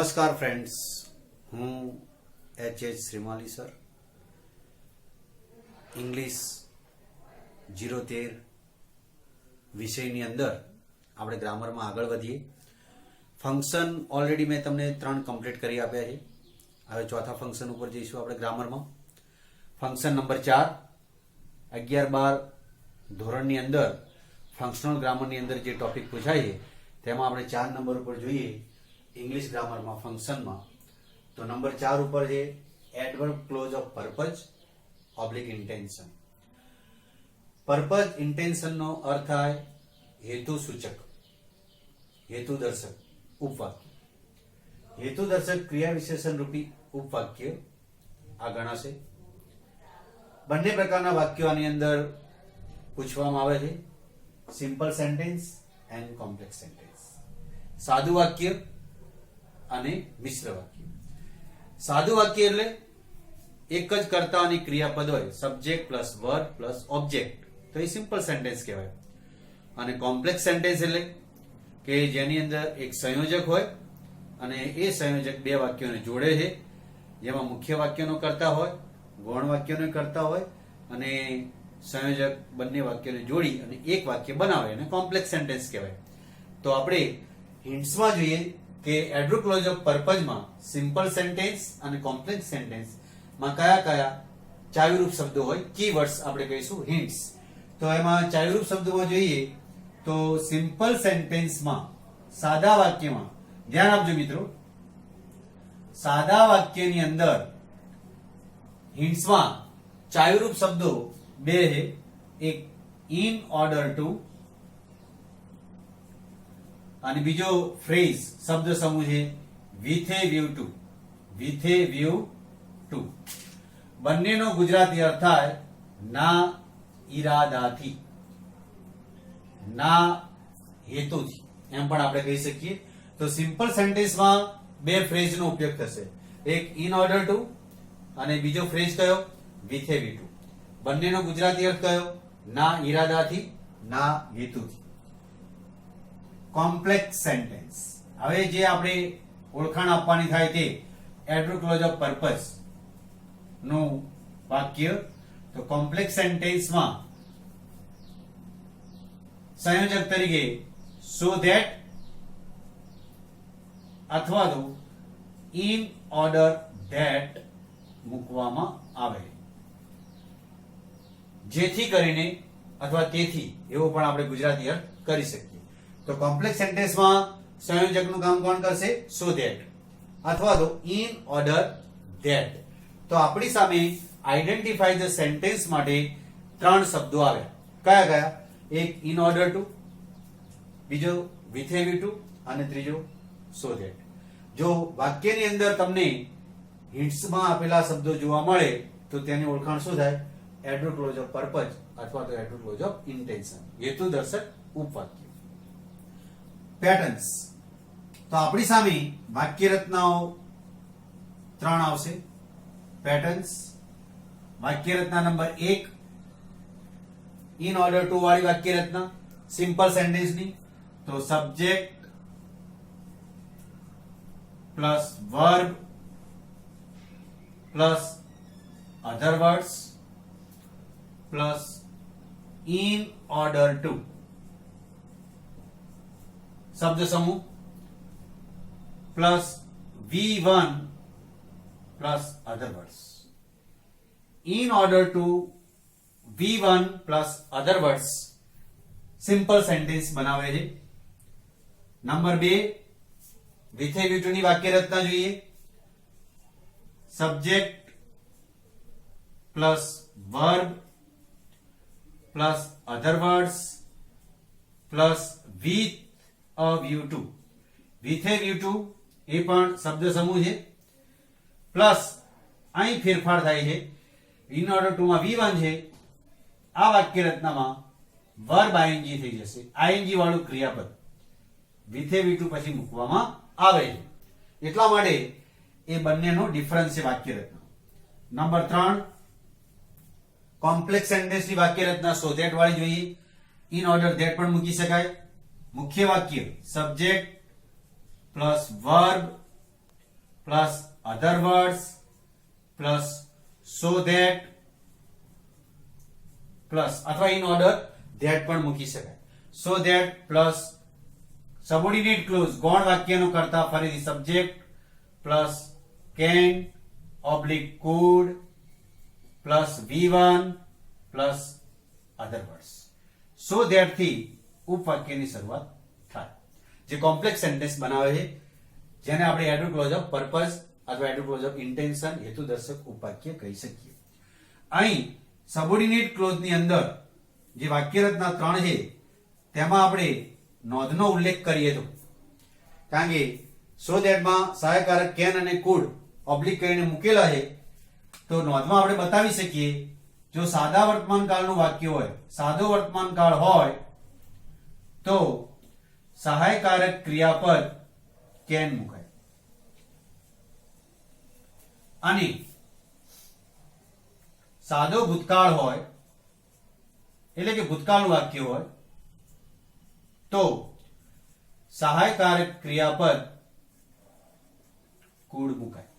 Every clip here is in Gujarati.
નમસ્કાર ફ્રેન્ડ્સ, હું એચ શ્રીમાલી સર. ઇંગ્લિશ 013 વિષયની અંદર આપણે ગ્રામરમાં આગળ વધીએ. ફંક્શન ઓલરેડી મેં તમને 3 કમ્પ્લીટ કરી આપ્યા છે. હવે ચોથા ફંક્શન ઉપર જઈશું આપણે ગ્રામરમાં. ફંક્શન નંબર 4 11-12 ધોરણની અંદર ફંક્શનલ ગ્રામરની અંદર જે ટોપિક પૂછાય છે તેમાં આપણે 4 નંબર ઉપર જોઈએ ઇંગ્લિશ ગ્રામરમાં ફંક્શનમાં. તો નંબર 4 ઉપર છે adverb clause of purpose oblique intention. Purpose ઇન્ટેન્શનનો અર્થ થાય હેતુ સૂચક, હેતુ દર્શક ઉપવાક્ય. હેતુ દર્શક ક્રિયા વિશેષણ રૂપી ઉપવાક્ય આ ગણાશે. બંને પ્રકારના વાક્યો આની અંદર પૂછવામાં આવે છે, simple sentence and complex sentence. સાદું વાક્ય અને મિશ્ર વાક્ય. સાદું વાક્ય એટલે એક જ કર્તા અને ક્રિયાપદ હોય, subject plus verb plus object, તો એ સિમ્પલ સેન્ટેન્સ કહેવાય. અને કોમ્પ્લેક્સ સેન્ટેન્સ એટલે કે જેની અંદર એક સંયોજક હોય અને એ સંયોજક બે વાક્યોને જોડે છે, જેમાં મુખ્ય વાક્યનો કર્તા હોય, ગૌણ વાક્યનો કર્તા હોય અને સંયોજક બંને વાક્યોને જોડી અને એક વાક્ય બનાવે, અને કોમ્પ્લેક્સ સેન્ટેન્સ કહેવાય. તો આપણે હિન્ટ્સમાં જોઈએ કે એડવર્બ ક્લોઝ ઓફ પર્પઝમાં સિમ્પલ સેન્ટેન્સ અને કોમ્પ્લેક્સ સેન્ટેન્સમાં કયા કયા ચાવીરૂપ શબ્દો હોય, કીવર્ડ્સ આપણે કહીશું હિન્ટ્સ. તો એમાં ચાવીરૂપ શબ્દોમાં જોઈએ તો સિમ્પલ સેન્ટેન્સમાં, સાદા વાક્યમાં, ધ્યાન આપજો મિત્રો, સાદા વાક્યની અંદર હિન્ટ્સમાં ચાવીરૂપ શબ્દો બે છે. એક ઇન ઓર્ડર ટુ અને બીજો ફ્રેઝ શબ્દ સમૂહ છે with a view to. With A view to બંનેનો ગુજરાતી અર્થ થાય ના ઈરાદાથી, ના હેતુથી, એમ પણ આપણે કહી શકીએ. તો સિમ્પલ સેન્ટેન્સમાં બે ફ્રેઝનો ઉપયોગ થશે, એક ઇન ઓર્ડર ટુ અને બીજો ફ્રેઝ કયો વિથ એ વ્યૂ ટુ. બંનેનો ગુજરાતી અર્થ કયો ના ઈરાદાથી, ના હેતુથી. કોમ્પ્લેક્સ સેન્ટેન્સ, હવે જે આપણે ઓળખાણ આપવાની થાય તે એડવર્બ ક્લોઝ ઓફ પર્પઝ નું વાક્ય. તો કોમ્પ્લેક્સ સેન્ટેન્સમાં સંયોજક તરીકે સો ધેટ અથવા તો ઇન ઓર્ડર ધેટ મૂકવામાં આવે, જેથી કરીને અથવા તેથી એવો પણ આપણે ગુજરાતી અર્થ કરી શકીએ. તો કોમ્પ્લેક્સ સેન્ટેન્સમાં સંયોજકનું કામ કોણ કરશે? સો ધેટ અથવા તો ઇન ઓર્ડર ધેટ. તો આપણી સામે આઈડેન્ટિફાઈ ધ સેન્ટેન્સ માટે 3 શબ્દો આવ્યા. કયા કયા? એક ઇન ઓર્ડર ટુ, બીજો વિથ એ વ્યૂ ટુ અને ત્રીજો સો ધેટ. જો વાક્યની અંદર તમને હિન્ટ્સમાં આપેલા શબ્દો જોવા મળે તો તેની ઓળખાણ શું થાય? એડવર્બ ક્લોઝ ઓફ પર્પઝ અથવા તો એડવર્બ ક્લોઝ ઓફ ઇન્ટેન્શન, હેતુ દર્શક ઉપવાક્ય. પેટર્ન્સ, તો આપણી સામે વાક્ય રચનાઓ 3 આવશે. પેટર્ન્સ, વાક્ય રચના નંબર 1 ઇન ઓર્ડર ટુ વાળી વાક્ય રચના, સિમ્પલ સેન્ટેન્સની. તો subject plus verb plus other words plus in order to શબ્દ સમૂહ plus V1 plus other words. In order two V1 plus other words simple sentence બનાવે છે. Number 2 with a view to ની વાક્ય રચના જોઈએ. Subject plus verb plus other words plus with a view to. With A view to એ પણ શબ્દ સમૂહ છે, પ્લસ અહીં ફેરફાર થાય છે. ઇન ઓર્ડર ટુ માં V1 છે, આ વાક્ય રચનામાં વર્બ ING થઈ જશે, ING વાળું ક્રિયાપદ વિથ એ વ્યૂ ટુ પછી મૂકવામાં આવે છે. એટલા માટે એ બંનેનો ડિફરન્સ છે વાક્ય રચના. નંબર 3 કોમ્પ્લેક્સ સેન્ટેન્સની વાક્ય રચના સો ધેટ વાળી જોઈએ. ઇન ઓર્ડર ધેટ પણ મૂકી શકાય. મુખ્ય વાક્ય subject plus verb plus other words plus so that plus અથવા ઇન ઓર્ડર ધેટ પણ મૂકી શકાય. So that plus subordinate clause ગૌણ વાક્યનો કરતા ફરીથી subject plus can oblique could plus V1 plus other words. So that થી ઉપવાક્યની શરૂઆત થાય. જે કોમ્પ્લેક્સ સેન્ટેન્સ બનાવે છે જેને આપણે એડવર્બ ક્લોઝ ઓફ પર્પઝ અથવા એડવર્બ ક્લોઝ ઓફ ઇન્ટેન્શન હેતુદર્શક ઉપવાક્ય કહી શકીએ. અહીં સબોર્ડિનેટ ક્લોઝ ની અંદર જે વાક્ય રચના 3 છે તેમાં આપણે નોંધનો ઉલ્લેખ કરીએ તો કારણ કે સો ધેટ માં સહાયકારક કેન અને કુડ ઓબ્લિક કરીને મૂકેલા છે તો નોંધમાં આપણે બતાવી શકીએ જો સાદા વર્તમાન કાળનું વાક્ય હોય સાદો વર્તમાન કાળ હોય તો સહાયકારક ક્રિયાપદ કેન મુકાય અને સાદો ભૂતકાળ હોય એટલે કે ભૂતકાળનું વાક્ય હોય તો સહાયકારક ક્રિયાપદ કુડ મુકાય.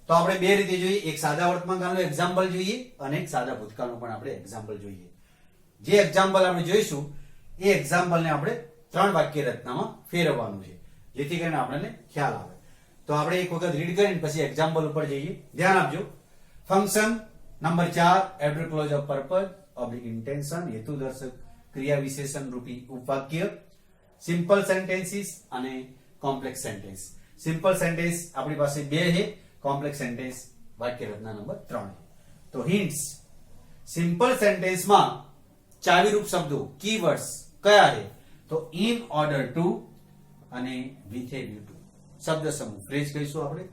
તો આપણે બે રીતે જોઈએ, એક સાદા વર્તમાન કાળનું એક્ઝામ્પલ જોઈએ અને એક સાદા ભૂતકાળનું પણ આપણે એક્ઝામ્પલ જોઈએ. જે એક્ઝામ્પલ આપણે જોઈશું એ એક્ઝામ્પલને આપણે 3 વાક્ય રચનામાં ફેરવવાનું છે જેથી કરીને આપણને ખ્યાલ આવે. તો આપણે એક વખત રીડ કરીને પછી એક્ઝામ્પલ ઉપર જઈએ. ધ્યાન આપજો. Function number 4 adverb clause of purpose oblique intention હેતુદર્શક ક્રિયા વિશેષણ રૂપી ઉપવાક્ય, સિમ્પલ સેન્ટેન્સીસ અને કોમ્પ્લેક્સ સેન્ટેન્સ. સિમ્પલ સેન્ટેન્સ આપણી પાસે 2 છે, કોમ્પ્લેક્સ સેન્ટેન્સ વાક્ય રચના નંબર 3 છે. તો હિન્ટ્સ સિમ્પલ સેન્ટેન્સમાં ચાવીરૂપ શબ્દો કીવર્ડ્સ કયા છે તો ઇન ઓર્ડર ટુ અને વિથ એ વ્યૂ ટુ શબ્દ સમૂહ ફ્રેઝ કહીશું આપણે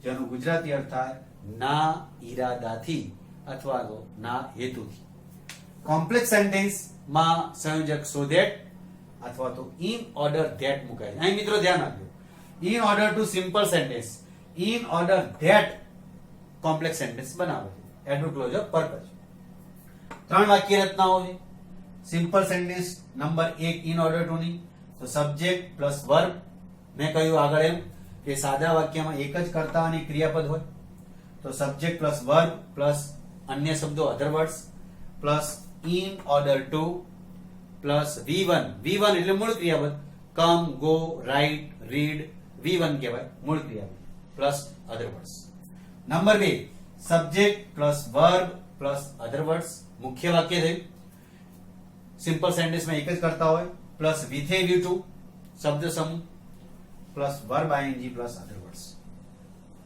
જેનો ગુજરાતી અર્થ થાય ના ઈરાદાથી અથવા તો ના હેતુથી. કોમ્પ્લેક્સ સેન્ટેન્સ માં સંયોજક સો ધેટ અથવા તો ઇન ઓર્ડર ધેટ મુકાય. અહીં મિત્રો ધ્યાન આપજો. In order two simple sentence, in order that complex sentence બનાવે છે એડવર્બ ક્લોઝ ઓફ પર્પઝ. 3 વાક્ય રચનાઓ છે. Simple sentence number 1 in order two ની તો સબ્જેક્ટ પ્લસ વર્બ. મેં કહ્યું આગળ એમ કે સાદા વાક્યમાં એક જ કર્તા અને ક્રિયાપદ હોય તો સબ્જેક્ટ પ્લસ વર્બ પ્લસ અન્ય શબ્દો અધર words plus in order two plus V1 એટલે મૂળ ક્રિયાપદ કમ ગો રાઇટ રીડ V1 કહેવાય મૂળ ક્રિયાપદ plus other words. Number 2 subject plus verb plus other words મુખ્ય વાક્ય થયું. સિમ્પલ સેન્ટેન્સમાં એક જ કરતા હોય plus with a view to શબ્દ સમૂહ plus verb ING plus other words.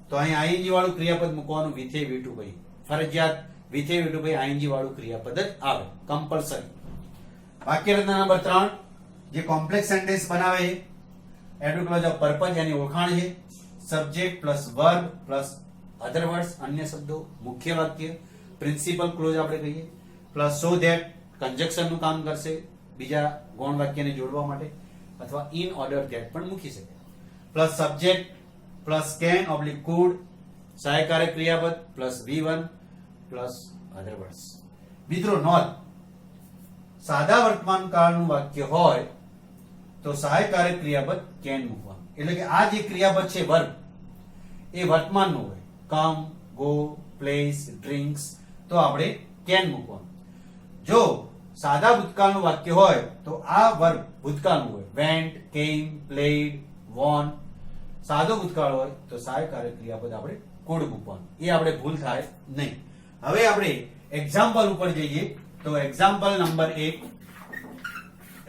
તો અહીં આઈએનજી વાળું ક્રિયાપદ મૂકવાનું વિથ એ વ્યૂ ટુ ભાઈ ફરજિયાત વિથ એ વ્યૂ ટુ ભાઈ આઈએનજી વાળું ક્રિયાપદ જ આવે કમ્પલસરી. વાક્ય રચના નંબર 3 જે કોમ્પ્લેક્સ સેન્ટેન્સ બનાવે છે એડવર્બ ક્લોઝ ઓફ પર્પઝ એની ઓળખાણ છે subject plus verb plus other words અન્ય શબ્દો મુખ્ય વાક્ય પ્રિન્સિપલ ક્લોઝ આપણે કહીએ પ્લસ સો ધેટ કંજક્શન નું કામ કરશે બીજા ગૌણ વાક્યને જોડવા માટે અથવા ઇન ઓર્ડર ધેટ પણ મૂકી શકે plus subject plus can oblique could સહાયકારક ક્રિયાપદ plus V1 plus other words. મિત્રો નોંધ સાદા વર્તમાન કાળનું વાક્ય હોય તો સહાયકારક ક્રિયાપદ કેન મૂકવાનું એટલે કે આ જે ક્રિયાપદ છે વર્બ એ વર્તમાનનું હોય કમ ગો પ્લેસ ડ્રિંક્સ તો આપણે કેન મૂકવાનું. જો સાદા ભૂતકાળનું વાક્ય હોય તો આ વર્બ ભૂતકાળનું હોય વેન્ટ કેમ પ્લેડ વોન. સાદો ભૂતકાળ હોય તો સહાયકારક ક્રિયાપદ આપણે કુડ મૂકવાનું એ આપણે ભૂલ થાય નહીં. હવે આપણે એક્ઝામ્પલ ઉપર જઈએ તો example number 1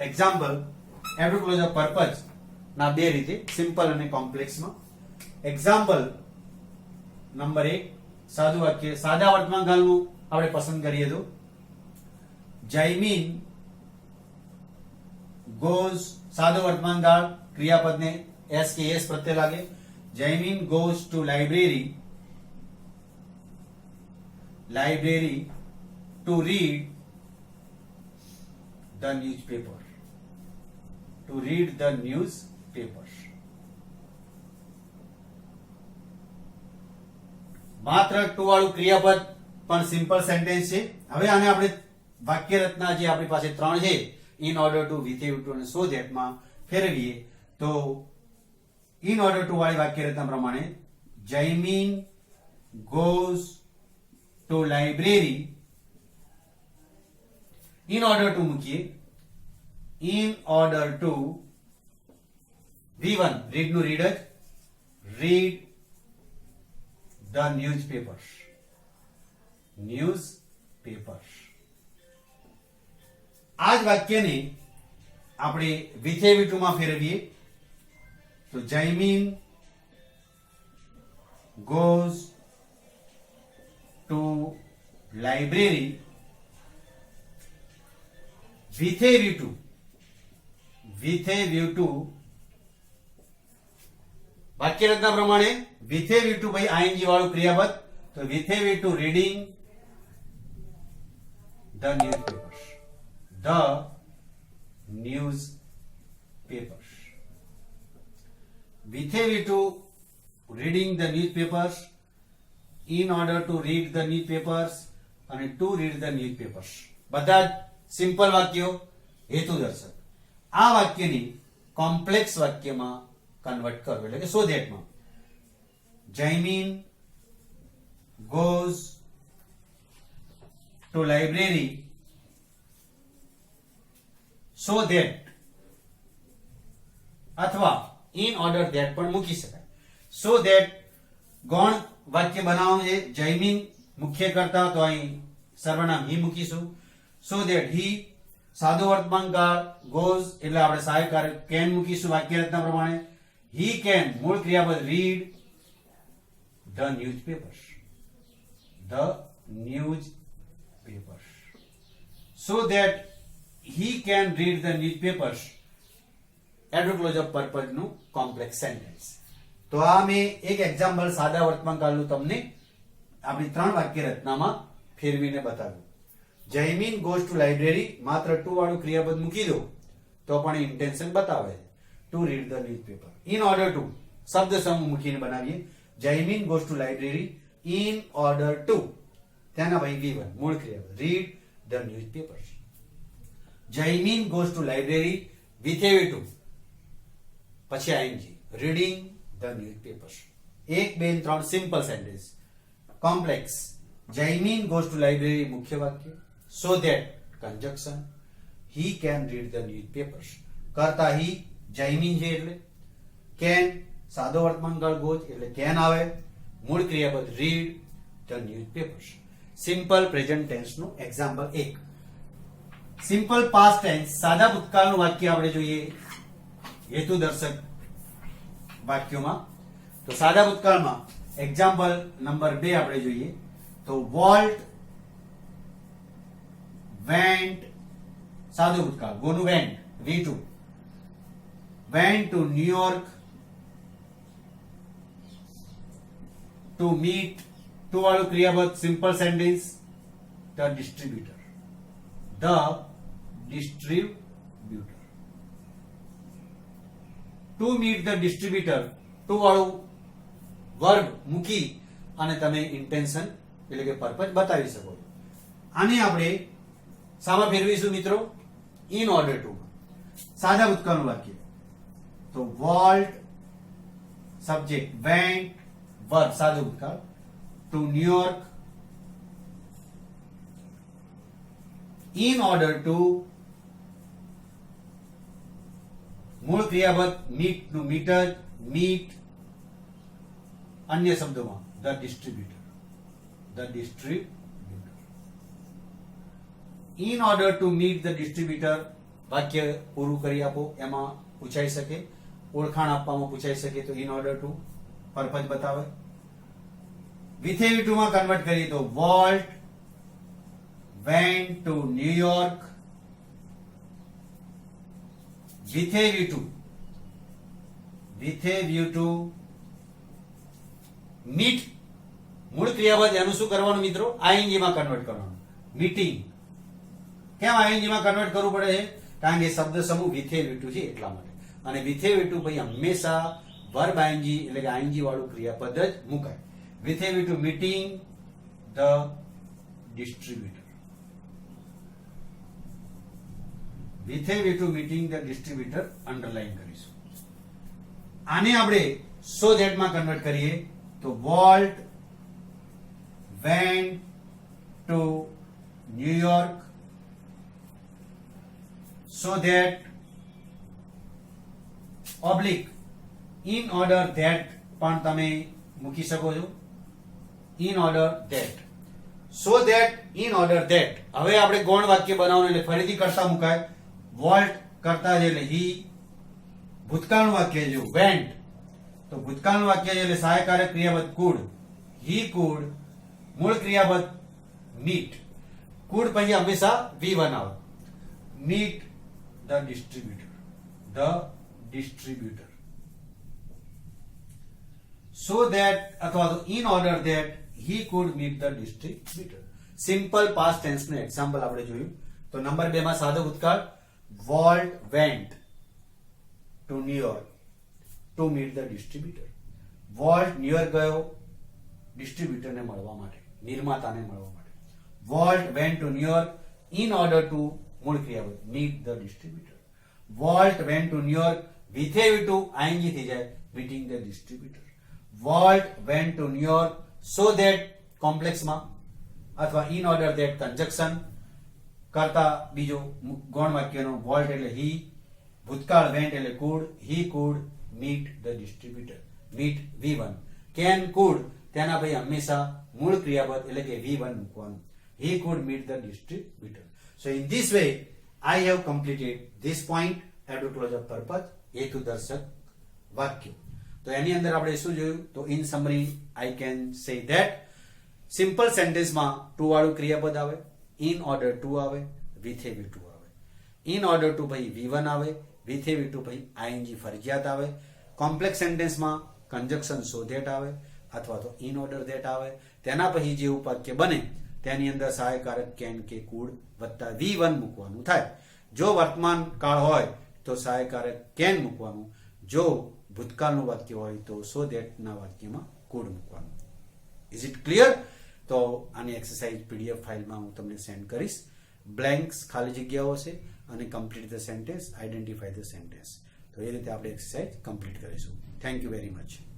example adverb clause of purpose ના 2 રીતે સિમ્પલ અને કોમ્પ્લેક્સમાં. એક્ઝામ્પલ નંબર 1 સાદું વાક્ય સાદા વર્તમાન કાળનું આપણે પસંદ કરીએ તો જયમીન ગોઝ સાદો વર્તમાન કાળ ક્રિયાપદને એસ કે એસ પ્રત્યે લાગે Jaymin goes to library to read the newspaper. માત્ર ટુ વાળું ક્રિયાપદ પણ સિમ્પલ સેન્ટેન્સ છે. હવે આને આપણે વાક્ય રચના જે આપણી પાસે 3 છે in order to with a to અને સો ધેટ માં ફેરવીએ તો ઇન ઓર્ડર ટુ વાળી વાક્ય રચના પ્રમાણે Jaymin goes to library. In order to મૂકીએ, in order to V1 read નું read જ read the newspapers. આ જ વાક્યને આપણે વિધેય V2 માં ફેરવીએ તો જયમીન goes to library. વિધેય V2 વાક્ય રચના પ્રમાણે વિધેય V2 ભાઈ આઈએનજી વાળું ક્રિયાપદ તો વિધેય V2 રીડિંગ the newspapers. વિધેય V2 reading the newspapers, in order to read the newspapers અને to read the newspapers બધા સિમ્પલ વાક્યો હેતુદર્શક. આ વાક્યની કોમ્પ્લેક્સ વાક્યમાં કન્વર્ટ કરવું એટલે કે સો ધેટમાં Jaymin goes to library so that અથવા in order that પણ મૂકી શકાય. so that ગૌણ વાક્ય બનાવવાનું છે. જયમીન મુખ્ય કરતા તો અહીં સર્વનામ હી મૂકીશું. so that he સાદો વર્તમાન કાળ goes એટલે આપણે સહાયક કાર્ય can મૂકીશું વાક્ય રચના પ્રમાણે. he can મૂળ ક્રિયાપદ read the newspapers. so that he can read the newspapers adverb clause of purpose નું કોમ્પ્લેક્સ સેન્ટેન્સ. તો આ મેં એક એક્ઝામ્પલ સાદા વર્તમાન કાળનું તમને આપણી ત્રણ વાક્ય રચનામાં ફેરવીને બતાવ્યું. જયમીન goes to library માત્ર ટુ વાળું ક્રિયાપદ મૂકી દો તો પણ ઇન્ટેન્શન બતાવે to read the newspaper. In order to શબ્દ સમૂહ મૂકીને બનાવીએ Jaymin goes to library in order to ત્યાંના ભાઈ V1 મૂળ ક્રિયાપદ read the newspapers. Jaymin goes to library વિધેય V2 પછી ING reading the newspapers. 1 2 3 simple sentence. Complex Jaymin goes to library મુખ્ય વાક્ય so that conjunction he can read the newspapers. કરતા he જયમીન છે એટલે can સાદો વર્તમાન કાળ goes એટલે can આવે મૂળ ક્રિયાપદ read the newspapers. Simple present tense નું એક્ઝામ્પલ 1. સિમ્પલ પાસ્ટ ટેન્સ સાદા ભૂતકાળનું વાક્ય આપણે જોઈએ હેતુદર્શક વાક્યોમાં. તો સાદા ભૂતકાળમાં એક્ઝામ્પલ નંબર 2 આપણે જોઈએ તો વોલ્ટ વેન્ટ સાદું ભૂતકાળ ગોનું went V2 went to New York to meet to વાળું ક્રિયાપદ simple sentence the distributor. To meet the distributor to વાળું વર્બ મૂકી અને તમે ઇન્ટેન્શન એટલે કે પર્પઝ બતાવી શકો છો. આને આપણે સામા ફેરવીશું મિત્રો ઇન ઓર્ડર ટુ સાદા ભૂતકાળનું વાક્ય તો વોલ્ટ સબ્જેક્ટ વેન્ટ વર્બ સાદું ભૂતકાળ to New York in order to મૂળ ક્રિયાપદ મીટ નું મીટર મીટ અન્ય શબ્દોમાં the distributor. in order to meet the distributor વાક્ય પૂરું કરી આપો એમાં પૂછાઈ શકે ઓળખાણ આપવામાં પૂછાઈ શકે તો in order to પર્પઝ બતાવે. વિધેય V2 માં કન્વર્ટ કરીએ તો volt went to New York. વિધેય V2 મીટ મૂળ ક્રિયાપદ એનું શું કરવાનું મિત્રો આઈએનજી માં કન્વર્ટ કરવાનું મીટિંગ. કેમ આઈએનજી માં કન્વર્ટ કરવું પડે છે કારણ કે શબ્દ સમૂહ વિધેય V2 છે એટલા માટે. અને વિધેય V2 ભાઈ હંમેશા વર્બ આઈએનજી એટલે કે આઈએનજી વાળું ક્રિયાપદ જ મુકાય. વિધેય V2 મીટિંગ ધ ડિસ્ટ્રીબ્યુટર. વિધેય V2 meeting the distributor underline કરીશું. આને આપણે સો ધેટ માં કન્વર્ટ કરીએ તો volt went to New York so that oblique in order that પણ તમે મૂકી શકો છો in order that so that in order that હવે આપણે ગૌણ વાક્ય બનાવવાનું એટલે ફરીથી કરતા મુકાય વોલ્ટ કરતા છે એટલે હી ભૂતકાળનું વાક્ય છે વેન્ટ તો ભૂતકાળનું વાક્ય છે એટલે સહાયકારક ક્રિયાપદ કુડ હી કુડ મૂળ ક્રિયાપદ મીટ કુડ પછી હંમેશા V1 આવે meet the distributor so that અથવા તો in order that he could meet the distributor simple past tense નું એક્ઝામ્પલ આપણે જોયું તો નંબર 2 માં સાદો ભૂતકાળ Walt went to New York to meet the distributor Walt New York ગયો ડિસ્ટ્રીબ્યુટર ને મળવા માટે નિર્માતાને મળવા માટે Walt went to New York in order to મૂળ ક્રિયાપદ meet the distributor Walt went to New York with a to ing થઈ જાય meeting the distributor Walt went to New York so that complex માં અથવા in order that conjunction કરતા બીજો ગૌણ વાક્યનો Walt એટલે he ભૂતકાળ went એટલે could he could meet the distributor meet V1 can could તેના ભાઈ હંમેશા મૂળ ક્રિયાપદ એટલે કે V1 મૂકવાનું he could meet the distributor So in this way, I have completed this point at the close of purpose હેતુ દર્શક વાક્ય તો એની અંદર આપણે શું જોયું તો in summary I can say that simple sentence માં to વાળું ક્રિયાપદ આવે in order to આવે with a to આવે in order to ભાઈ V1 આવે with a to ભાઈ ing ફરજિયાત આવે complex sentence માં conjunction so that આવે અથવા તો in order that આવે તેના પછી જે ઉપવાક્ય બને તેની અંદર સહાયકારક કેન કે કુડ વત્તા V1 મૂકવાનું થાય જો વર્તમાન કાળ હોય તો સહાયકારક કેન મૂકવાનું જો ભૂતકાળનું વાક્ય હોય તો સો ધેટ ના વાક્યમાં કુડ મૂકવાનું ઇઝ ઇટ ક્લિયર તો આની એક્સરસાઇઝ પીડીએફ ફાઇલમાં હું તમને સેન્ડ કરીશ બ્લેન્ક્સ ખાલી જગ્યાઓ છે અને complete the sentence identify the sentence તો એ રીતે આપણે એક્સરસાઇઝ કમ્પ્લીટ કરીશું થેન્ક યુ વેરી મચ